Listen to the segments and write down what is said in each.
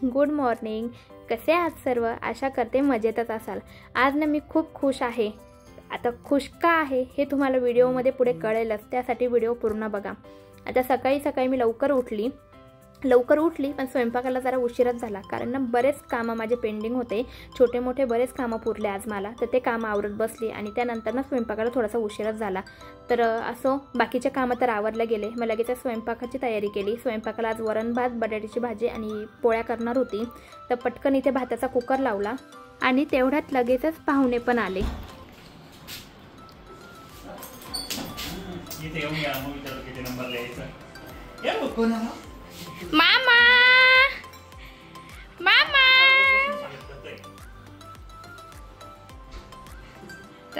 Good morning. कसे आहात सर्व? आशा करते मजेतच असाल. आज ना मी खूप खुश आहे. आता खुश का आहे हे तुम्हाला व्हिडिओमध्ये पुढे कळेलच, त्यासाठी व्हिडिओ पूर्ण बघा. आता सकाळी मी लवकर उठली पण स्वयंपाकाला जरा उशीरच झाला, कारण ना बरेच कामं माझे पेंडिंग होते. छोटे मोठे बरेच कामं पुरले आज मला, तर ते कामं आवरत बसली आणि त्यानंतर ना स्वयंपाकाला थोडासा उशीरच झाला. तर असो, बाकीचे कामं तर आवरले गेले. मग लगेच स्वयंपाकाची तयारी केली. स्वयंपाकाला आज वरण भात, बटाट्याची भाजी आणि पोळ्या करणार होती. तर पटकन इथे भाताचा कुकर लावला आणि तेवढ्यात लगेचच पाहुणे पण आले. मामा मामा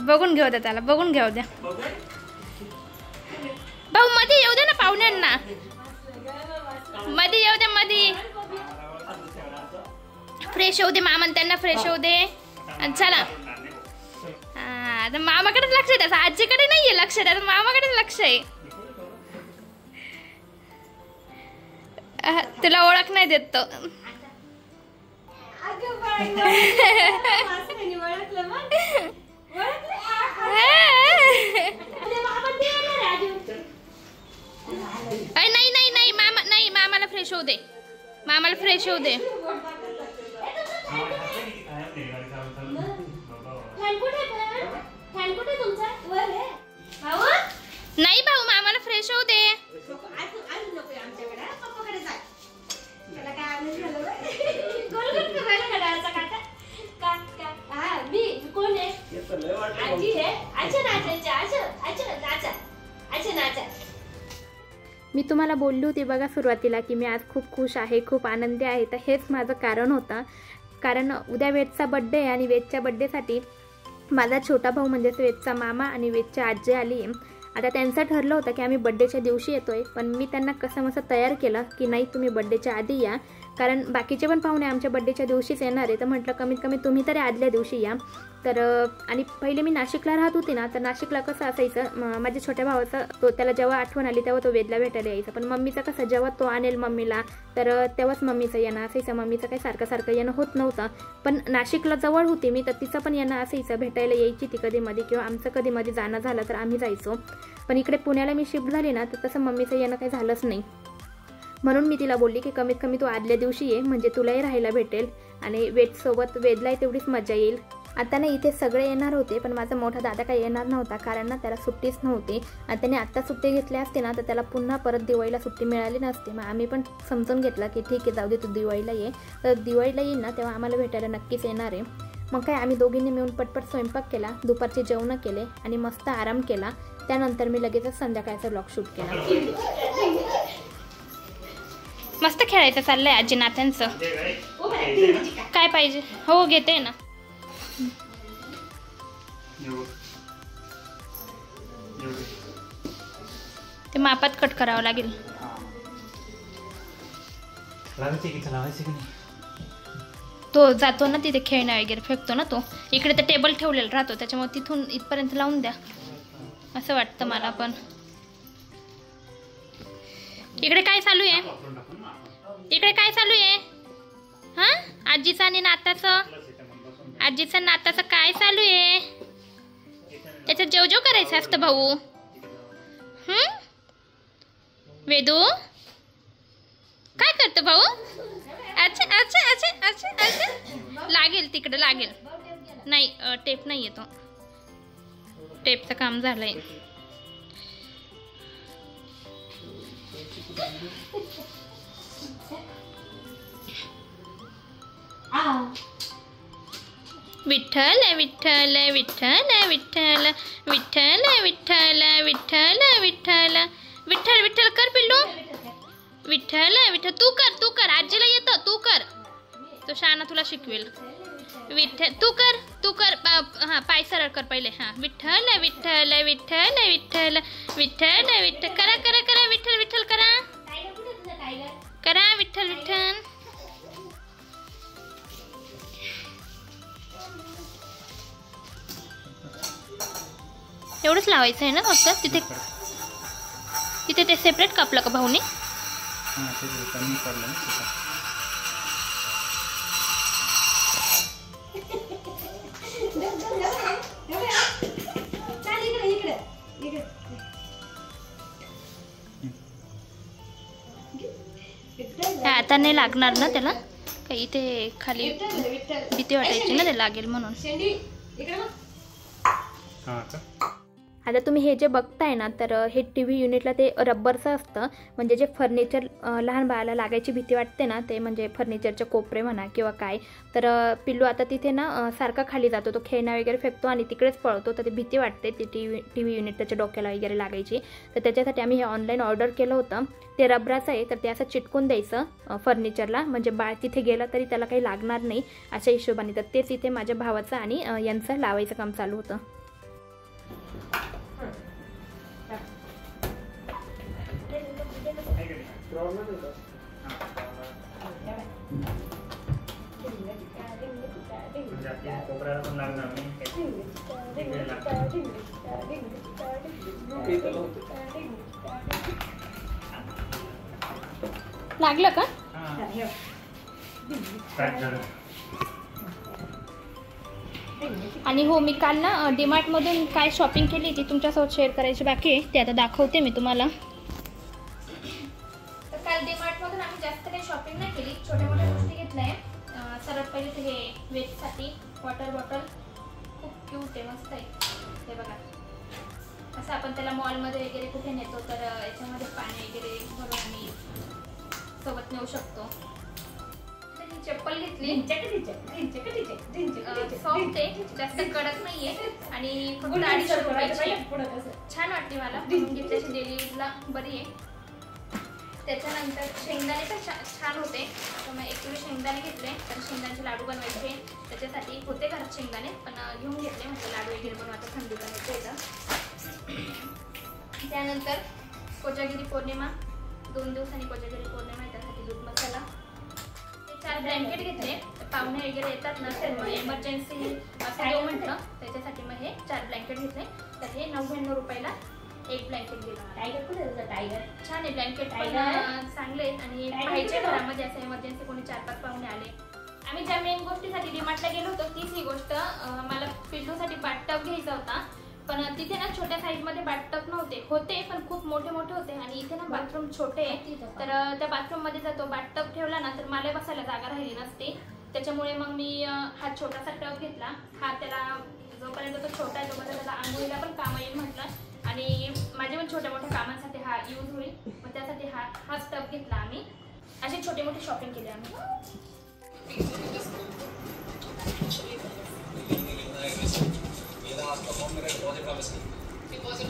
बघून घेऊ द्या, त्याला बघून घेऊ द्या. भाऊ मध्ये येऊ दे ना पाहुण्यांना, मध्ये येऊ दे, मध्ये फ्रेश होऊ दे मामा, त्यांना फ्रेश होऊ दे. चला, मामाकडेच लक्ष आहे त्याचं, आजीकडे नाहीये लक्ष, त्याचं मामाकडेच लक्ष आहे. तुला ओळख नाही देत तो. नाही मामा, नाही, मामाला फ्रेश होऊ दे, मामाला फ्रेश होऊ दे. नाही भाऊ, मामाला फ्रेश होऊ दे. मी तुम्हाला बोलली होती बघा सुरुवातीला की मी आज खूप खुश आहे, खूप आनंदी आहे. तर हेच माझं कारण होतं, कारण उद्या वेदचा बड्डे आहे आणि वेदच्या बड्डेसाठी माझा छोटा भाऊ म्हणजेच वेदचा मामा आणि वेदची आजी आली. आता त्यांचं ठरलं होतं की आम्ही बड्डेच्या दिवशी येतोय, पण मी त्यांना कसं तयार केलं की नाही, तुम्ही बड्डेच्या आधी या, कारण बाकीचे पण पाहुणे आमच्या बड्डेच्या दिवशीच येणार आहे. तर म्हटलं कमीत कमी तुम्ही तरी आदल्या दिवशी या. तर आणि पहिले मी नाशिकला राहत होती ना, तर नाशिकला कसं असायचं, माझ्या छोट्या भावाचं त्याला जेव्हा आठवण आली तेव्हा तो वेदला भेटायला यायचा. पण मम्मीचं कसं, जेव्हा तो आणेल मम्मीला तर तेव्हाच मम्मीचं येणं असायचं. मम्मीचं काही सारखं येणं होत नव्हतं. पण नाशिकला जवळ होती मी, तर तिचं पण येणं असायचं, भेटायला यायची ती कधीमध्ये, किंवा आमचं कधीमध्ये जाणं झालं तर आम्ही जायचो. पण इकडे पुण्याला मी शिफ्ट झाली ना, तर तसं मम्मीचं येणं काही झालंच नाही. म्हणून मी तिला बोलली की कमीत कमी तू आदल्या दिवशी ये, म्हणजे तुलाही राहायला भेटेल आणि वेदसोबत वेदलाही तेवढीच मजा येईल. आता ना इथे सगळे येणार होते, पण माझा मोठा दादा काही येणार नव्हता, कारण ना त्याला सुट्टीच नव्हती. आणि त्याने आत्ता सुट्टी घेतली असते ना, तर त्याला पुन्हा परत दिवाळीला सुट्टी मिळाली नसते. मग आम्ही पण समजून घेतलं की ठीक आहे, जाऊ दे, तू दिवाळीला ये. तर दिवाळीला येईल ना तेव्हा आम्हाला भेटायला नक्कीच येणार आहे. मग काय, आम्ही दोघींनी मिळून पटपट स्वयंपाक केला, दुपारचे जेवण केले आणि मस्त आराम केला. त्यानंतर मी लगेचच संध्याकाळचा व्लॉग शूट केला. मस्त खेळायचं चाललंय आजी नात्यांचं. काय पाहिजे? हो, घेते ना. ते मापात कट करावं लागेल. तो जातो ना तिथे खेळण्या वगैरे फेकतो ना, तो इकडे तर टेबल ठेवलेला राहतो, त्याच्यामुळे तिथून इथपर्यंत लावून द्या असं वाटतं मला. पण इकडे काय चालू आहे? इकडे काय चालू आहे? हा, आजीचं आणि नाताचं, आजीचं नाताचं काय चालू आहे? त्याच्यात जेव करायचं असतं भाऊ. वेदू काय करतो भाऊ? अच्छा अच्छा अच्छा अच्छा अच्छा, लागेल तिकडे, लागेल. नाही, टेप नाही येतो, टेपचं काम झालंय. विठ्ठल विठ्ठल विठ्ठल विठ्ठल विठ्ठल विठ्ठल विठ्ठल विठ्ठल विठ्ठल विठ्ठल कर पिल्लू. विठ्ठल विठ्ठल, तू कर, आजीला येतं, तू कर, तो शहाणा तुला शिकवेल. विठ्ठल तू कर, हा, पाय सरळ कर पहिले. हा, विठ्ठल विठ्ठल विठ्ठल विठ्ठल विठ्ठल विठ्ठल, करा विठ्ठल विठ्ठल करा विठ्ठल विठ्ठल. एवढंच लावायचं आहे ना फक्त. तिथे तिथे ते सेपरेट कापलं का भाऊने? आता नाही लागणार ना त्याला, काही इथे खाली भीती वाटायची ना ते लागेल म्हणून. आता तुम्ही हे जे बघताय ना, तर हे TV युनिटला ते रब्बरचं असतं, म्हणजे जे फर्निचर लहान बाळाला लागायची भीती वाटते ना, ते म्हणजे फर्निचरचे कोपरे म्हणा किंवा काय, तर पिल्लू आता तिथे ना सारखा खाली जातो, तो खेळणं वगैरे फेकतो आणि तिकडेच पळतो, तर ते भीती वाटते ती TV युनिट त्याच्या डोक्याला वगैरे लागायची. तर त्याच्यासाठी आम्ही हे ऑनलाईन ऑर्डर केलं होतं. ते रबराचं आहे, तर ते असं चिटकून द्यायचं फर्निचरला, म्हणजे बाळ तिथे गेलं तरी त्याला काही लागणार नाही अशा हिशोबाने. तर तेच इथे माझ्या भावाचं आणि यांचं लावायचं काम चालू होतं. लागलं का? आणि हो, मी काल ना डीमार्टमधून काय शॉपिंग केली ती तुमच्यासोबत शेअर करायची बाकी आहे, ते आता दाखवते मी तुम्हाला. तर काल डीमार्टमधून आम्ही जास्त काही शॉपिंग नाही केली, छोट्या मोठ्या गोष्टी घेतल्या आहे. सर्वात पहिले तर हे वेटसाठी वॉटर बॉटल, खूप क्यूट आहे, मस्त आहे. हे बघा, असं आपण त्याला मॉलमध्ये वगैरे कुठे नेतो तर याच्यामध्ये पाणी वगैरे भरून आम्ही सोबत नेऊ शकतो. चप्पल घेतली, सॉफ्ट आहे, जास्त कडक नाहीये आणि फक्त 250 रुपयाची. छान वाटते मला, घेतल्याची डेली यूजला बरी आहे. त्याच्यानंतर शेंगदाणे पण छान होते, तर मग 1 किलो शेंगदाणे घेतले. तर शेंगदाण्याचे लाडू बनवायचे, त्याच्यासाठी होते घरात शेंगदाणे, पण घेऊन घेतले, म्हणजे लाडू वगैरे बनवायचं थंडी बनवायचं येतं. त्यानंतर कोजागिरी पौर्णिमा, 2 दिवसांनी कोजागिरी पौर्णिमा आहे, त्यासाठी दूध मसाला, 4 ब्लँकेट घेतले. पाहुणे वगैरे येतात ना, तर एमर्जन्सी असं देऊ म्हटलं, त्याच्यासाठी मग हे 4 ब्लँकेट घेतले. तर हे 99 रुपयाला 1 ब्लँकेट दिलं. टायगर छान आहे, ब्लँकेट पण चांगले आहेत आणि पाहिजे घरामध्ये, असं एमर्जन्सी कोणी 4-5 पाहुणे आले. आम्ही ज्या मेन गोष्टीसाठी डीमार्टला गेलो होतो तीच ही गोष्ट, मला पिल्लूसाठी बाथटब घ्यायचा होता, पण तिथे ना छोट्या साईजमध्ये बाथटब होते पण खूप मोठे मोठे होते आणि इथे ना बाथरूम छोटे आहे. तर त्या बाथरूममध्ये जर तो बाथटब ठेवला ना तर मला बसायला जागा राहिली नसते. त्याच्यामुळे मग मी हा छोटासा टब घेतला. हा त्याला जोपर्यंत तो छोटा आहे तोपर्यंत त्याला आंघोळीला पण काम येईल म्हटलं आणि माझ्या पण छोट्या मोठ्या कामांसाठी हा यूज होईल, मग त्यासाठी हाच टब घेतला आम्ही. असे छोटे मोठे शॉपिंग केले आम्ही.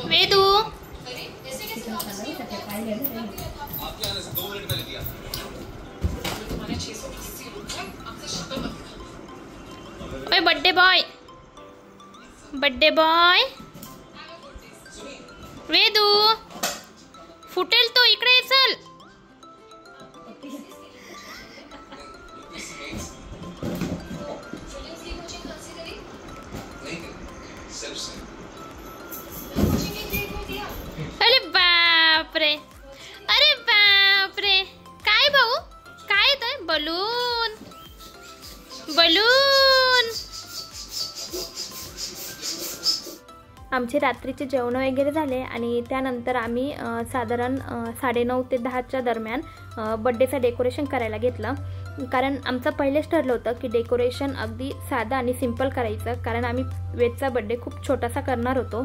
वेदू ओए बर्थडे बॉय वेदू फुटेल तो, इकडे चल. अरे बापरे, काय भाऊ, काय येतंय? बलून. आमचे रात्रीचे जेवण वगैरे झाले आणि त्यानंतर आम्ही साधारण 9:30 ते 10च्या दरम्यान बड्डेचं डेकोरेशन करायला घेतलं. कारण आमचं पहिलेच ठरलं होतं की डेकोरेशन अगदी साधं आणि सिंपल करायचं, कारण आम्ही वेदचा बड्डे खूप छोटासा करणार होतो,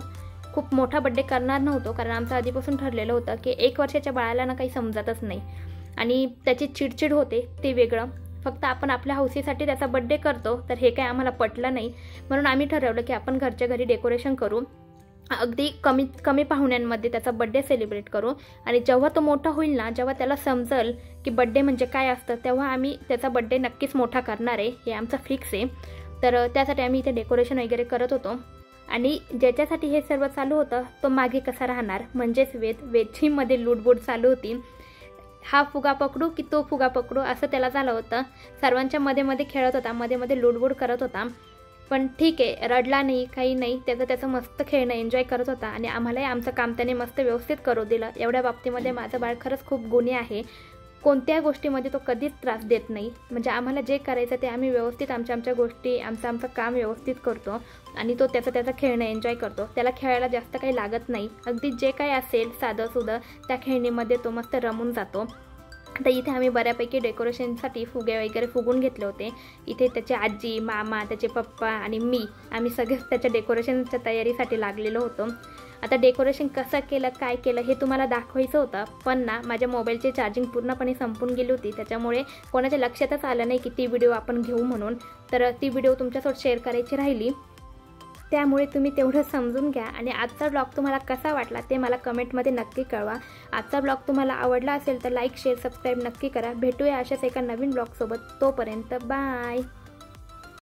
खूप मोठा बड्डे करणार नव्हतो. कारण आमचं आधीपासून ठरलेलं होतं की 1 वर्षाच्या बाळाला ना काही समजतच नाही आणि त्याची चिडचिड होते, ते वेगळं. फक्त आपण आपल्या हौसीसाठी त्याचा बड्डे करतो, तर हे काय आम्हाला पटलं नाही. म्हणून आम्ही ठरवलं की आपण घरच्या घरी डेकोरेशन करू, अगदी कमी पाहुण्यांमध्ये त्याचा बड्डे सेलिब्रेट करू आणि जेव्हा तो मोठा होईल ना, जेव्हा त्याला समजेल की बड्डे म्हणजे काय असतं, तेव्हा आम्ही त्याचा बड्डे नक्कीच मोठा करणार आहे, हे आमचं फिक्स आहे. तर त्यासाठी आम्ही इथे डेकोरेशन वगैरे करत होतो आणि ज्याच्यासाठी हे सर्व चालू होतं तो मागे कसा राहणार, म्हणजेच वेदची मध्ये लूटबूट चालू होती. हा फुगा पकडू की तो फुगा पकडू असं त्याला झालं होतं. सर्वांच्या मध्ये खेळत होता, मध्ये लूटबूट करत होता, पण ठीक आहे, रडला नाही, काही नाही, त्याचं मस्त खेळणं एन्जॉय करत होता आणि आम्हालाही आमचं काम त्याने मस्त व्यवस्थित करू दिलं. एवढ्या बाबतीमध्ये माझं बाळ खरंच खूप गुणी आहे, कोणत्या गोष्टीमध्ये तो कधीच त्रास देत नाही. म्हणजे आम्हाला जे करायचं ते आम्ही व्यवस्थित आमच्या गोष्टी, आमचं काम व्यवस्थित करतो आणि तो त्याचं खेळणं एन्जॉय करतो. त्याला खेळायला जास्त काही लागत नाही, अगदी जे काही असेल साधं सुधं त्या खेळणीमध्ये तो मस्त रमून जातो. तर इथे आम्ही बऱ्यापैकी डेकोरेशनसाठी फुगे वगैरे फुगून घेतले होते. इथे त्याचे आजी, मामा, त्याचे पप्पा आणि मी आम्ही सगळेच त्याच्या डेकोरेशनच्या तयारीसाठी लागलेलो होतो. आता डेकोरेशन कसं केलं, काय केलं हे तुम्हाला दाखवायचं होतं, पण ना माझ्या मोबाईलची चार्जिंग पूर्णपणे संपून गेली होती. त्याच्यामुळे कोणाच्या लक्षातच आलं नाही की ती व्हिडिओ आपण घेऊ म्हणून. तर ती व्हिडिओ तुमच्यासोबत शेअर करायची राहिली. त्यामुळे तुम्ही तेवढं समजून घ्या. आणि आजचा ब्लॉग तुम्हाला कसा वाटला ते मला कमेंटमध्ये नक्की कळवा. आजचा ब्लॉग तुम्हाला आवडला असेल तर लाईक, शेअर, सबस्क्राईब नक्की करा. भेटूया अशाच एका नवीन ब्लॉगसोबत. तोपर्यंत बाय.